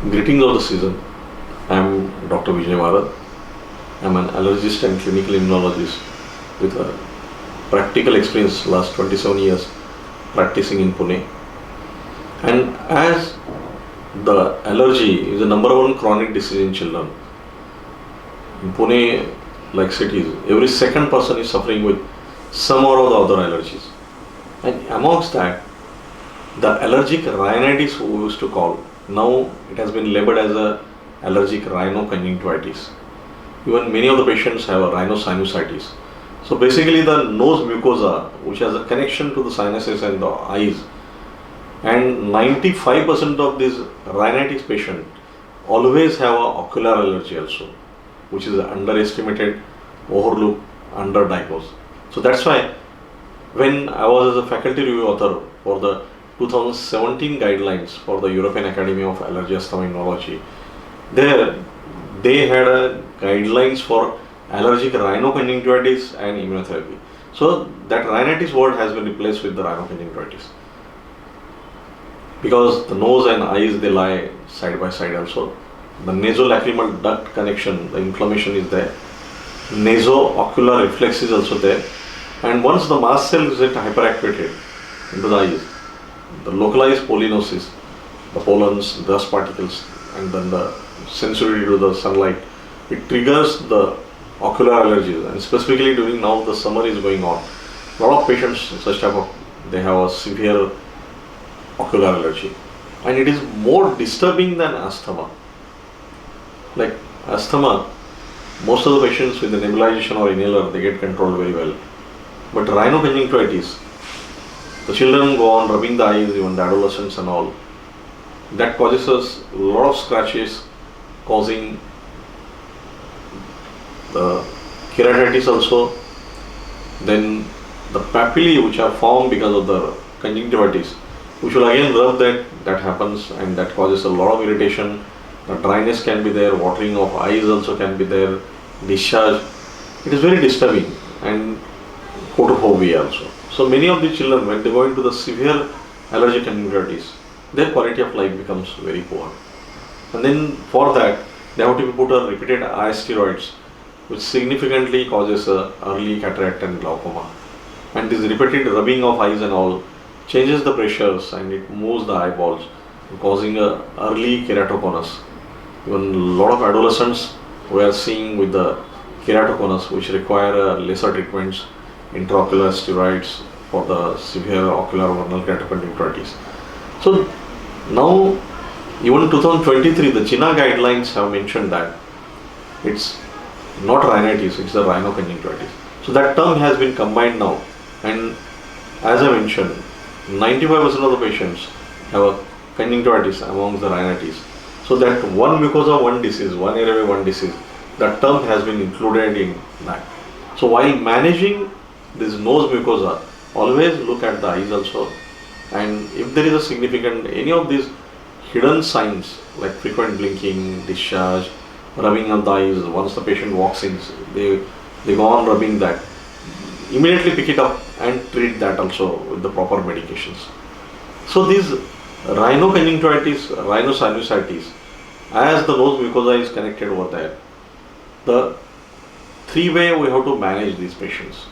Greetings of the season. I am Dr. Vijay Bharat. I am an allergist and clinical immunologist with a practical experience last 27 years practicing in Pune. And as the allergy is the number one chronic disease in children, in Pune, like cities, every second person is suffering with some or other allergies. And amongst that, the allergic rhinitis we used to call, now it has been labeled as a allergic rhino-conjunctivitis. Even many of the patients have a rhinosinusitis. So basically the nose mucosa, which has a connection to the sinuses and the eyes, and 95% of these rhinitis patients always have a ocular allergy also, which is underestimated, overlooked, underdiagnosed. So that's why when I was as a faculty review author for the 2017 guidelines for the European Academy of Allergy, Asthma, Immunology, there they had a guidelines for allergic rhinoconjunctivitis and immunotherapy. So that rhinitis word has been replaced with the rhinoconjunctivitis because the nose and eyes, they lie side by side also. The nasolacrimal duct connection, the inflammation is there. Naso-ocular reflex is also there. And once the mast cells get hyperactivated into the eyes, the localized pollinosis, the pollens, dust particles, and then the sensitivity to the sunlight, it triggers the ocular allergies. And specifically during now the summer is going on, a lot of patients such type of, they have a severe ocular allergy, and it is more disturbing than asthma. Like asthma, most of the patients with the nebulization or inhaler, they get controlled very well. But rhinoconjunctivitis, the children go on rubbing the eyes, even the adolescents and all. That causes us a lot of scratches, causing the keratitis also. Then the papillae which are formed because of the conjunctivitis, we should again rub that happens, and that causes a lot of irritation. The dryness can be there, watering of eyes also can be there, discharge. It is very disturbing, and photophobia also. So many of the children, when they go into the severe allergic conjunctivitis, their quality of life becomes very poor. And then for that, they have to be put on repeated eye steroids, which significantly causes early cataract and glaucoma. And this repeated rubbing of eyes and all changes the pressures and it moves the eyeballs, causing a early keratoconus. Even a lot of adolescents we are seeing with the keratoconus, which require lesser treatments, intraocular steroids for the severe ocular vernal keratoconjunctivitis. So now, even 2023, the China guidelines have mentioned that it's not rhinitis, it's the rhinoconjunctivitis. So that term has been combined now, and as I mentioned, 95% of the patients have a conjunctivitis amongst the rhinitis. So that one mucosa, one disease, one airway, one disease, that term has been included in that. So while managing this nose mucosa, always look at the eyes also, and if there is a significant, any of these hidden signs like frequent blinking, discharge, rubbing of the eyes, once the patient walks in, they go on rubbing that, immediately pick it up and treat that also with the proper medications. So these rhinoconjunctivitis, rhinosinusitis, as the nose mucosa is connected over there, the three-way we have to manage these patients.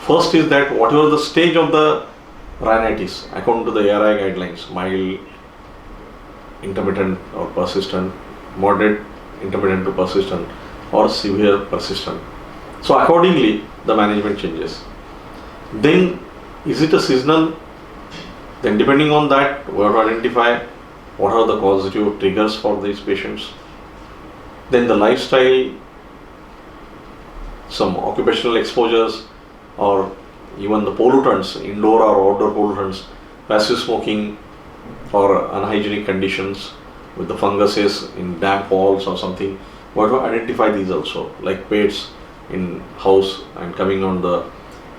First is that whatever the stage of the rhinitis, according to the ARI guidelines, mild, intermittent or persistent, moderate, intermittent to persistent, or severe persistent. So accordingly, the management changes. Then, is it a seasonal? Then depending on that, we have to identify what are the causative triggers for these patients. Then the lifestyle, some occupational exposures, or even the pollutants, indoor or outdoor pollutants, passive smoking, or unhygienic conditions with the funguses in damp walls or something. We have to identify these also, like pets in house and coming on the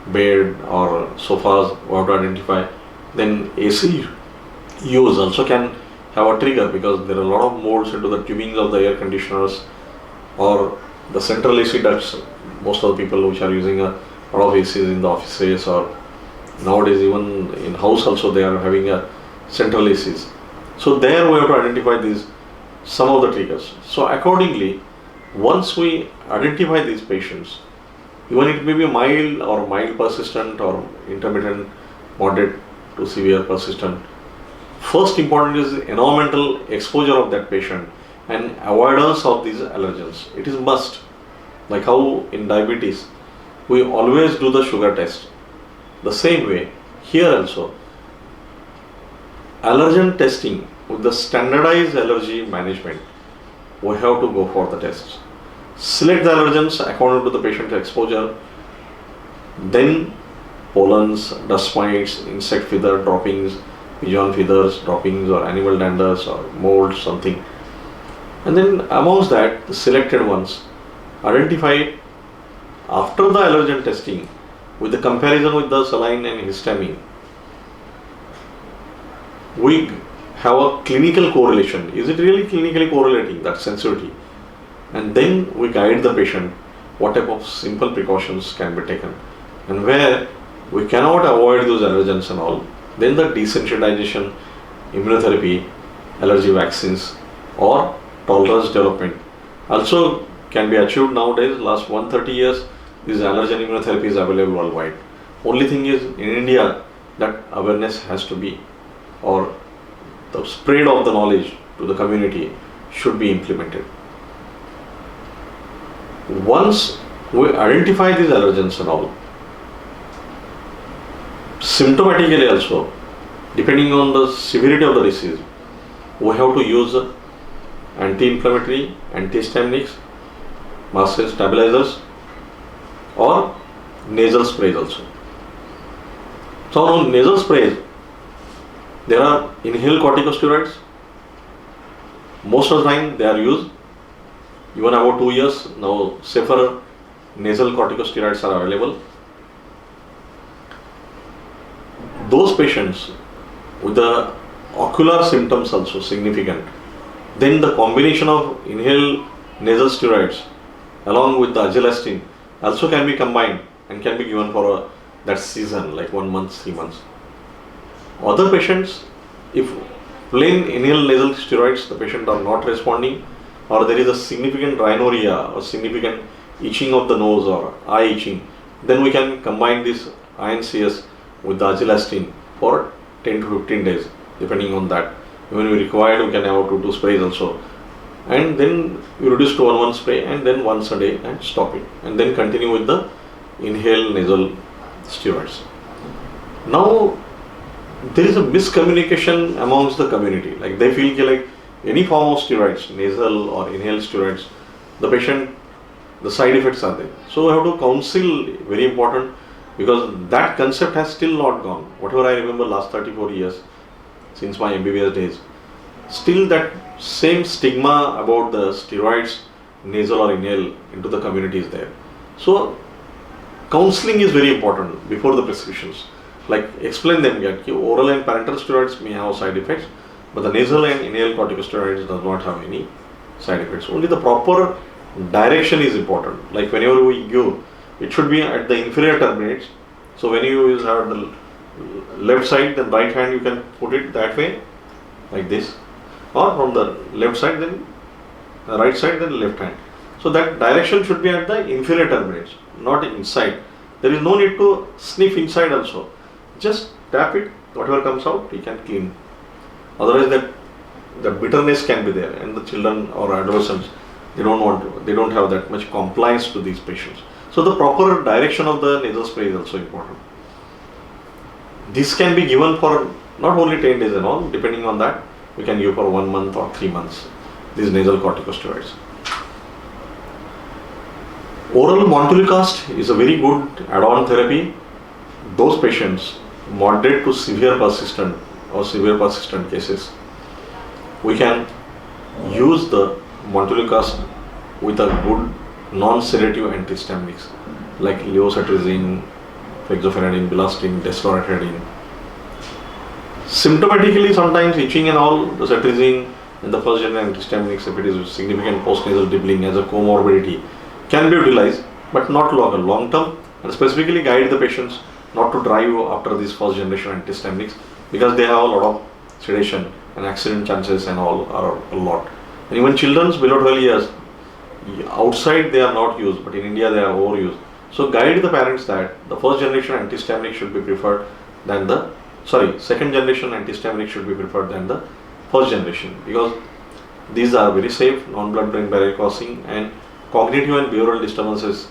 bed or sofas, we have to identify. Then AC use also can have a trigger because there are a lot of molds into the tubings of the air conditioners or the central AC ducts. Most of the people which are using a lot of ACs in the offices, or nowadays even in house also they are having a central ACs. So there we have to identify these some of the triggers. So accordingly, once we identify these patients, even it may be mild or mild persistent or intermittent, moderate to severe persistent, first important is environmental exposure of that patient and avoidance of these allergens. It is must. Like how in diabetes, we always do the sugar test. The same way, here also, allergen testing with the standardized allergy management, we have to go for the tests. Select the allergens according to the patient's exposure, then pollens, dust mites, insect feather droppings, pigeon feathers droppings, or animal danders or mold, something. And then amongst that, the selected ones, identify after the allergen testing with the comparison with the saline and histamine. We have a clinical correlation. Is it really clinically correlating, that sensitivity? And then we guide the patient what type of simple precautions can be taken. And where we cannot avoid those allergens and all, then the desensitization, immunotherapy, allergy vaccines, or tolerance development also can be achieved nowadays. Last 130 years, this allergen immunotherapy is available worldwide. Only thing is, in India, that awareness has to be, or the spread of the knowledge to the community should be implemented. Once we identify these allergens and all, symptomatically also, depending on the severity of the disease, we have to use anti-inflammatory, antihistaminics, mast cell stabilizers, or nasal sprays also. So on nasal sprays, there are inhaled corticosteroids. Most of the time they are used. Even about 2 years now, safer nasal corticosteroids are available. Those patients with the ocular symptoms also significant, then the combination of inhaled nasal steroids along with the agilastine also can be combined and can be given for that season, like 1 month, 3 months. Other patients, if plain inhaled nasal steroids, the patient are not responding, or there is a significant rhinorrhea or significant itching of the nose or eye itching, then we can combine this INCS with the agilastine for 10 to 15 days, depending on that. When we required, we can have 2 sprays also. And then we reduce to 1 spray and then once a day and stop it. And then continue with the inhaled nasal steroids. Now, there is a miscommunication amongst the community. Like they feel like any form of steroids, nasal or inhaled steroids, the patient, the side effects are there. So we have to counsel, very important, because that concept has still not gone. Whatever I remember last 34 years, since my MBBS days, still that same stigma about the steroids, nasal or inhale into the community is there. So counseling is very important before the prescriptions. Like explain them that oral and parenteral steroids may have side effects, but the nasal and inhaled corticosteroids does not have any side effects. Only the proper direction is important. Like whenever we give, it should be at the inferior terminates. So when you use the left side, then right hand you can put it that way, like this, or from the left side, then the right side, then left hand. So that direction should be at the inferior terminates, not inside. There is no need to sniff inside also. Just tap it, whatever comes out, you can clean. Otherwise, that bitterness can be there, and the children or adolescents, they don't have that much compliance to these patients. So the proper direction of the nasal spray is also important. This can be given for not only 10 days and all, depending on that, we can give for 1 month or 3 months, these nasal corticosteroids. Oral montelukast is a very good add-on therapy. Those patients, moderate to severe persistent or severe persistent cases, we can use the montelukast with a good non-sedative antihistaminics like levocetirizine, fexofenadine, bilastine, desloratadine. Symptomatically, sometimes itching and all, the cetirizine and the first generation antihistaminics, if it is significant postnasal dribbling as a comorbidity, can be utilized, but not long term, and specifically guide the patients not to drive after these first generation antihistaminics because they have a lot of sedation and accident chances and all are a lot. And even children below 12 years, outside they are not used, but in India they are overused. So guide the parents that the first generation antihistaminic should be preferred than the, second generation antihistaminic should be preferred than the first generation, because these are very safe, non-blood brain barrier causing, and cognitive and behavioral disturbances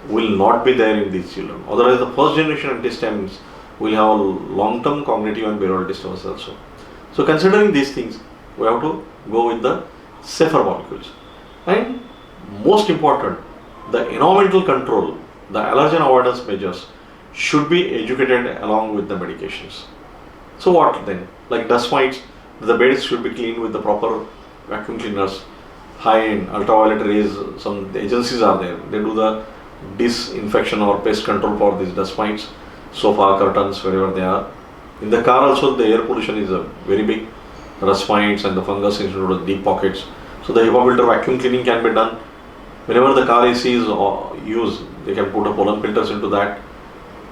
will not be there in these children. Otherwise, the first generation antihistamines will have a long-term cognitive and behavioral disturbance also. So considering these things, we have to go with the safer molecules. And most important, the environmental control, the allergen avoidance measures should be educated along with the medications. So what then? Like dust mites, the beds should be cleaned with the proper vacuum cleaners, high-end ultraviolet rays. Some agencies are there, they do the disinfection or pest control for these dust mites, sofa, curtains, wherever they are. In the car also, the air pollution is a very big, rust mites and the fungus into the deep pockets. So the HEPA filter vacuum cleaning can be done. Whenever the car AC is used, they can put a pollen filters into that.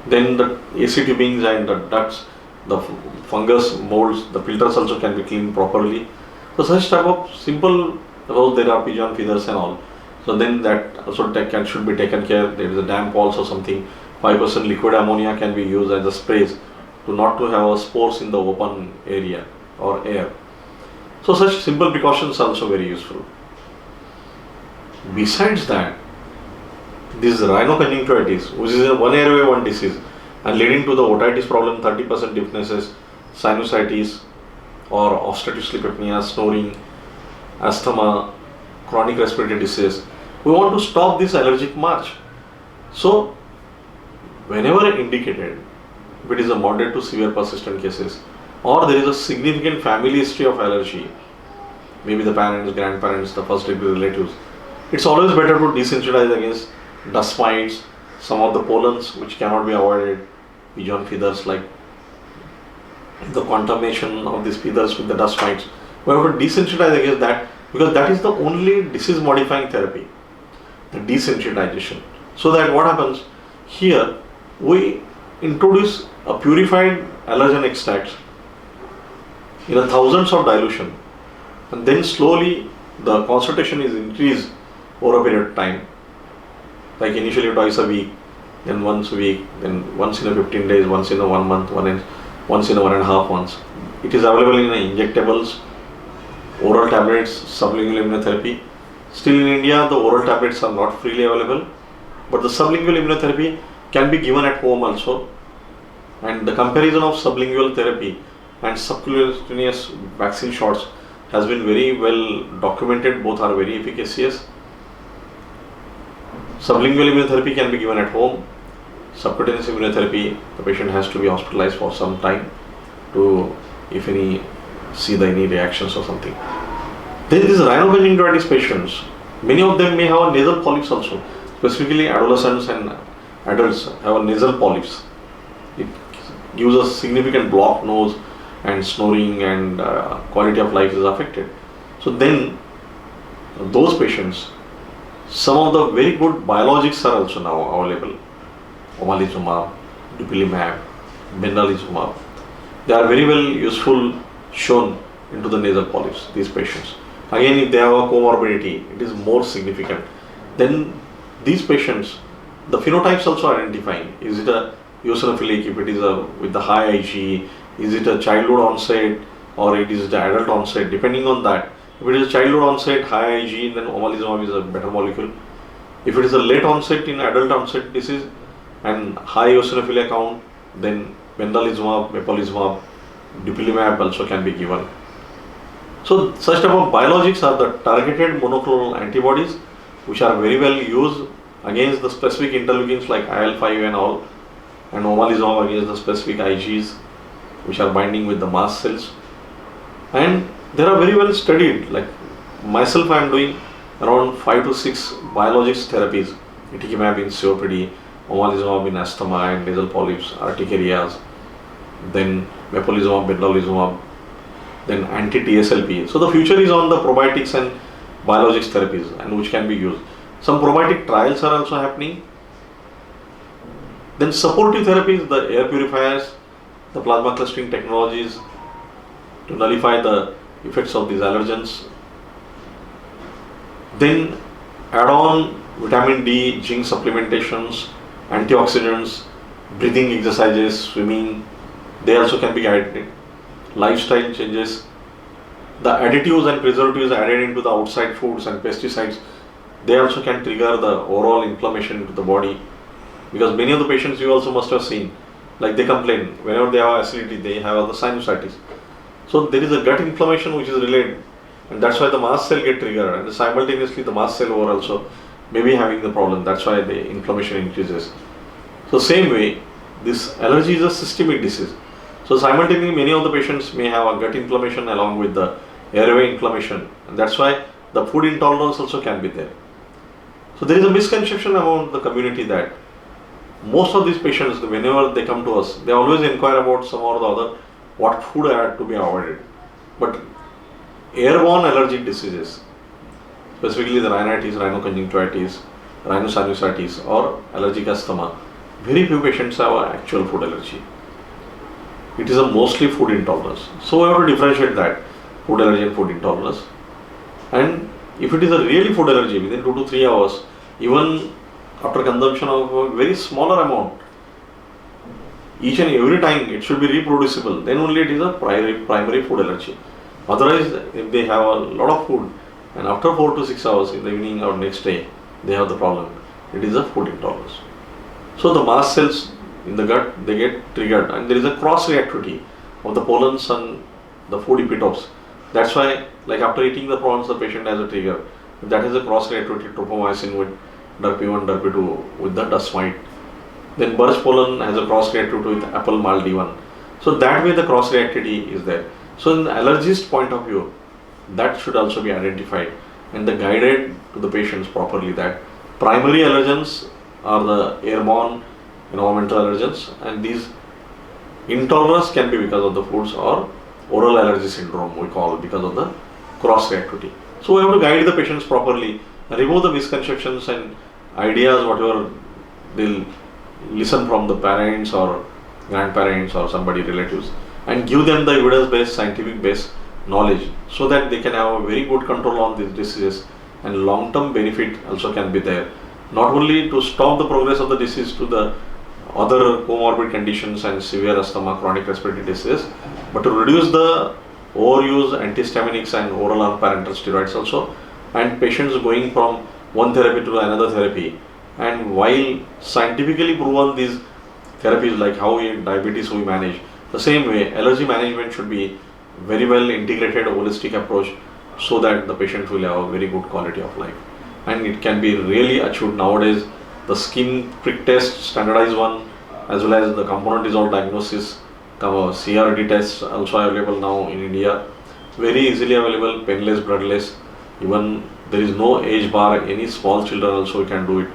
Then the AC tubings and the ducts, the fungus molds, the filters also can be cleaned properly. So such type of simple, there are pigeon feathers and all. So then that also should be taken care. There is a damp walls or something. 5% liquid ammonia can be used as a sprays to not to have spores in the open area or air. So such simple precautions are also very useful. Besides that, this rhino-conjunctivitis, which is a one airway one disease and leading to the otitis problem, 30% deafnesses, sinusitis or obstructive sleep apnea, snoring, asthma, chronic respiratory disease. We want to stop this allergic march. So whenever indicated, if it is a moderate to severe persistent cases, or there is a significant family history of allergy, maybe the parents, grandparents, the first degree relatives, it's always better to desensitize against dust mites, some of the pollens which cannot be avoided, pigeon feathers, like the contamination of these feathers with the dust mites. We have to desensitize against that, because that is the only disease modifying therapy, the desensitization. So that what happens here, we introduce a purified allergen extracts in a thousands of dilution, and then slowly the concentration is increased over a period of time, like initially twice a week, then once a week, then once in a 15 days, once in a 1 month, once in a 1.5 months. It is available in injectables, oral tablets, sublingual immunotherapy. Still in India, the oral tablets are not freely available, but the sublingual immunotherapy can be given at home also. And the comparison of sublingual therapy and subcutaneous vaccine shots has been very well documented. Both are very efficacious. Sublingual immunotherapy can be given at home. Subcutaneous immunotherapy, the patient has to be hospitalized for some time to, if any, see any reactions or something. Then these rhino-conjunctivitis patients, many of them may have nasal polyps also. Specifically adolescents and adults have nasal polyps. It gives a significant blocked nose and snoring, and quality of life is affected. So then those patients, some of the very good biologics are also now available. Omalizumab, dupilumab, benralizumab. They are very well useful, shown into the nasal polyps, these patients. Again, if they have a comorbidity, it is more significant. Then these patients, the phenotypes also identifying. Is it a eosinophilic, if it is with the high IgE, is it a childhood onset or it is the adult onset, depending on that. If it is childhood onset, high IgE, then omalizumab is a better molecule. If it is a late onset in adult onset disease and high eosinophilia count, then benralizumab, mepolizumab, dupilumab also can be given. So such type of biologics are the targeted monoclonal antibodies which are very well used against the specific interleukins like IL-5 and all, and omalizumab against the specific IgEs which are binding with the mast cells. And they are very well studied. Like myself, I am doing around 5 to 6 biologics therapies, itiquimab in COPD, omalizumab in asthma and nasal polyps, urticarias, then mepolizumab, benralizumab, then anti-TSLP. So the future is on the probiotics and biologics therapies, and which can be used. Some probiotic trials are also happening. Then supportive therapies, the air purifiers, the plasma clustering technologies, to nullify the effects of these allergens. Then add on vitamin D, zinc supplementations, antioxidants, breathing exercises, swimming, they also can be guided. Lifestyle changes, the additives and preservatives added into the outside foods and pesticides, they also can trigger the overall inflammation into the body. Because many of the patients you also must have seen, like they complain whenever they have acidity, they have the sinusitis. So there is a gut inflammation which is related, and that's why the mast cell get triggered, and simultaneously the mast cell over also may be having the problem. That's why the inflammation increases. So same way, this allergy is a systemic disease. So simultaneously many of the patients may have a gut inflammation along with the airway inflammation, and that's why the food intolerance also can be there. So there is a misconception among the community that most of these patients, whenever they come to us, they always inquire about some or the other what food are to be avoided. But airborne allergic diseases, specifically the rhinitis, rhino-conjunctivitis, rhinosinusitis or allergic asthma, very few patients have an actual food allergy. It is a mostly food intolerance. So we have to differentiate that, food allergy and food intolerance. And if it is a really food allergy, within 2 to 3 hours, even after consumption of a very smaller amount, each and every time it should be reproducible, then only it is a primary food allergy. Otherwise, if they have a lot of food and after 4 to 6 hours in the evening or next day, they have the problem, it is a food intolerance. So the mast cells in the gut, they get triggered, and there is a cross reactivity of the pollens and the food epitopes. That's why, like after eating the prawns, the patient has a trigger. That is a cross reactivity, tropomycin with DERP1, DERP2 with the dust mite. Then birch pollen has a cross reactivity with apple MALD1. So that way the cross reactivity is there. So in the allergist point of view, that should also be identified and the guided to the patients properly that primary allergens are the airborne environmental allergens, and these intolerance can be because of the foods or oral allergy syndrome we call because of the cross reactivity. So we have to guide the patients properly, remove the misconceptions and ideas whatever they'll listen from the parents or grandparents or somebody relatives, and give them the evidence based, scientific based knowledge so that they can have a very good control on these diseases, and long term benefit also can be there, not only to stop the progress of the disease to the other comorbid conditions and severe asthma, chronic respiratory disease, but to reduce the overuse antihistaminics and oral or parenteral steroids also, and patients going from one therapy to another therapy. And while scientifically proven these therapies, like how diabetes we manage, the same way allergy management should be very well integrated, holistic approach, so that the patient will have a very good quality of life. And it can be really achieved nowadays. The skin prick test, standardized one, as well as the component dissolved diagnosis, CRD tests also available now in India, very easily available, painless, bloodless. Even there is no age bar, any small children also can do it.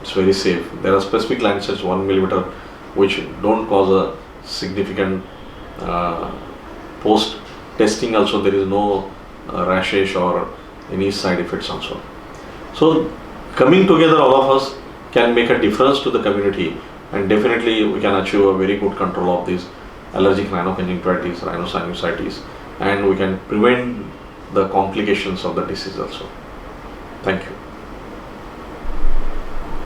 It's very safe. There are specific lancets 1 millimeter which don't cause a significant post testing also, there is no rashes or any side effects also. So coming together, all of us can make a difference to the community, and definitely we can achieve a very good control of these allergic rhino-conjunctivitis, rhinosinusitis, and we can prevent the complications of the disease also. Thank you.